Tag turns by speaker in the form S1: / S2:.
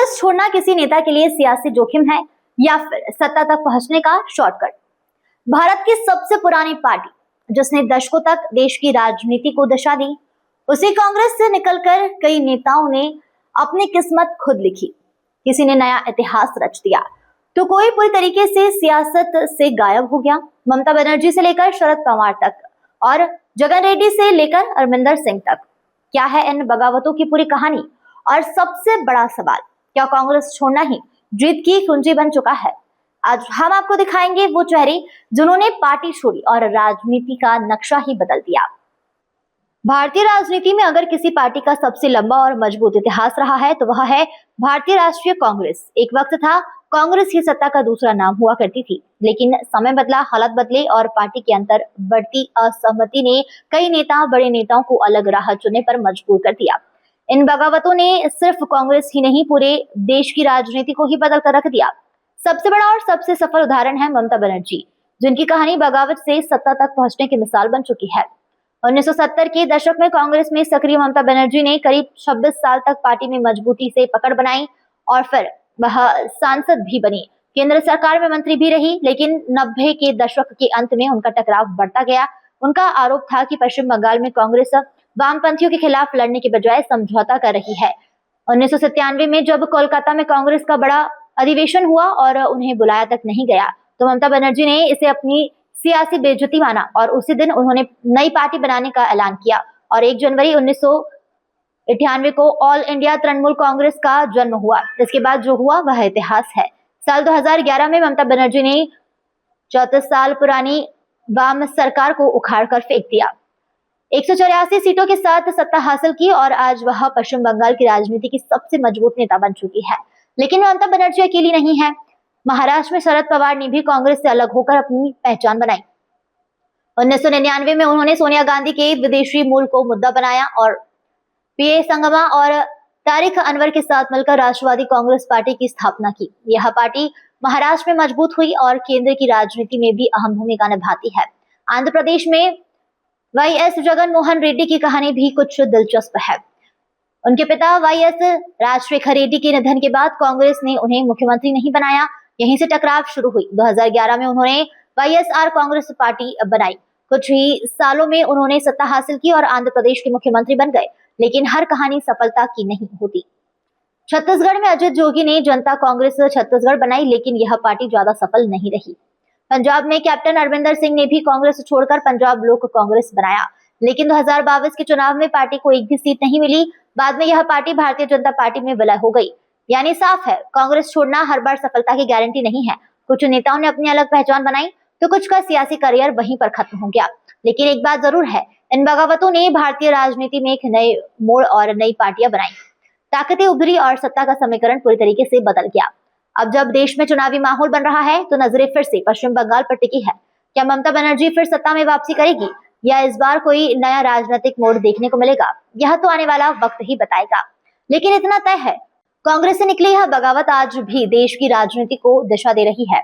S1: कांग्रेस छोड़ना किसी नेता के लिए सियासी जोखिम है या फिर सत्ता तक पहुंचने का शॉर्टकट? भारत की सबसे पुरानी पार्टी जिसने दशकों तक देश की राजनीति को दिशा दी, उसी कांग्रेस से निकलकर कई नेताओं ने अपनी किस्मत खुद लिखी। किसी ने नया इतिहास रच दिया तो कोई पूरी तरीके से सियासत से गायब हो गया। ममता बनर्जी से लेकर शरद पवार तक और जगन रेड्डी से लेकर अमरिंदर सिंह तक, क्या है इन बगावतों की पूरी कहानी? और सबसे बड़ा सवाल, क्या कांग्रेस छोड़ना ही जीत की कुंजी बन चुका है? आज हम आपको दिखाएंगे वो चेहरे जिन्होंने पार्टी छोड़ी और राजनीति का नक्शा ही बदल दिया। भारतीय राजनीति में अगर किसी पार्टी का सबसे लंबा और मजबूत इतिहास रहा है तो वह है भारतीय राष्ट्रीय कांग्रेस। एक वक्त था कांग्रेस ही सत्ता का दूसरा नाम हुआ करती थी, लेकिन समय बदला, हालात बदले और पार्टी के अंदर बढ़ती असहमति ने कई बड़े नेताओं को अलग राह चुनने पर मजबूर कर दिया। इन बगावतों ने सिर्फ कांग्रेस ही नहीं, पूरे देश की राजनीति को ही बदल कर रख दिया। सबसे बड़ा और सबसे सफल उदाहरण है ममता बनर्जी, जिनकी कहानी बगावत से सत्ता तक पहुंचने की मिसाल बन चुकी है। 1970 के दशक में कांग्रेस में सक्रिय ममता बनर्जी ने करीब 26 साल तक पार्टी में मजबूती से पकड़ बनाई और फिर वह सांसद भी बनी, केंद्र सरकार में मंत्री भी रही। लेकिन 90 के दशक के अंत में उनका टकराव बढ़ता गया। उनका आरोप था कि पश्चिम बंगाल में कांग्रेस वामपंथियों के खिलाफ लड़ने के बजाय समझौता कर रही है। 1997 में जब कोलकाता में कांग्रेस का बड़ा अधिवेशन हुआ और उन्हें बुलाया तक नहीं गया तो ममता बनर्जी ने इसे अपनी सियासी बेइज्जती माना और उसी दिन उन्होंने नई पार्टी बनाने का ऐलान किया और 1 जनवरी 1998 को ऑल इंडिया तृणमूल कांग्रेस का जन्म हुआ। इसके बाद जो हुआ वह इतिहास है। साल 2011 में ममता बनर्जी ने 34 साल पुरानी वाम सरकार को उखाड़ कर फेंक दिया, 184 सीटों के साथ सत्ता हासिल की और आज वह पश्चिम बंगाल की राजनीति की सबसे मजबूत नेता बन चुकी है। लेकिन ममता बनर्जी अकेली नहीं है। महाराष्ट्र में शरद पवार ने भी कांग्रेस से अलग होकर अपनी पहचान बनाई। 1999 में उन्होंने सोनिया गांधी के विदेशी मूल को मुद्दा बनाया और पीए संगमा और तारिक अनवर के साथ मिलकर राष्ट्रवादी कांग्रेस पार्टी की स्थापना की। यह पार्टी महाराष्ट्र में मजबूत हुई और केंद्र की राजनीति में भी अहम भूमिका निभाती है। आंध्र प्रदेश में वाईएस जगन मोहन रेड्डी की कहानी भी कुछ दिलचस्प है। उनके पिता वाईएस राजशेखर रेड्डी के निधन के बाद कांग्रेस ने उन्हें मुख्यमंत्री नहीं बनाया। यहीं से टकराव शुरू हुई। 2011 में उन्होंने वाईएसआर कांग्रेस पार्टी बनाई। कुछ ही सालों में उन्होंने सत्ता हासिल की और आंध्र प्रदेश के मुख्यमंत्री बन गए। लेकिन हर कहानी सफलता की नहीं होती। छत्तीसगढ़ में अजित जोगी ने जनता कांग्रेस छत्तीसगढ़ बनाई, लेकिन यह पार्टी ज्यादा सफल नहीं रही। पंजाब में कैप्टन अमरिंदर सिंह ने भी कांग्रेस छोड़कर पंजाब लोक कांग्रेस बनाया, लेकिन 2022 के चुनाव में पार्टी को एक भी सीट नहीं मिली। बाद में यह पार्टी भारतीय जनता पार्टी में विलय हो गई। यानी साफ है, कांग्रेस छोड़ना हर बार सफलता की गारंटी नहीं है। कुछ नेताओं ने अपनी अलग पहचान बनाई तो कुछ का सियासी करियर वहीं पर खत्म हो गया। लेकिन एक बात जरूर है, इन बगावतों ने भारतीय राजनीति में एक नए मोड़ और नई पार्टियां बनाई, ताकतें उभरी और सत्ता का समीकरण पूरी तरीके से बदल गया। अब जब देश में चुनावी माहौल बन रहा है तो नजरें फिर से पश्चिम बंगाल पर टिकी है। क्या ममता बनर्जी फिर सत्ता में वापसी करेगी या इस बार कोई नया राजनीतिक मोड़ देखने को मिलेगा? यह तो आने वाला वक्त ही बताएगा। लेकिन इतना तय है, कांग्रेस से निकली यह बगावत आज भी देश की राजनीति को दिशा दे रही है।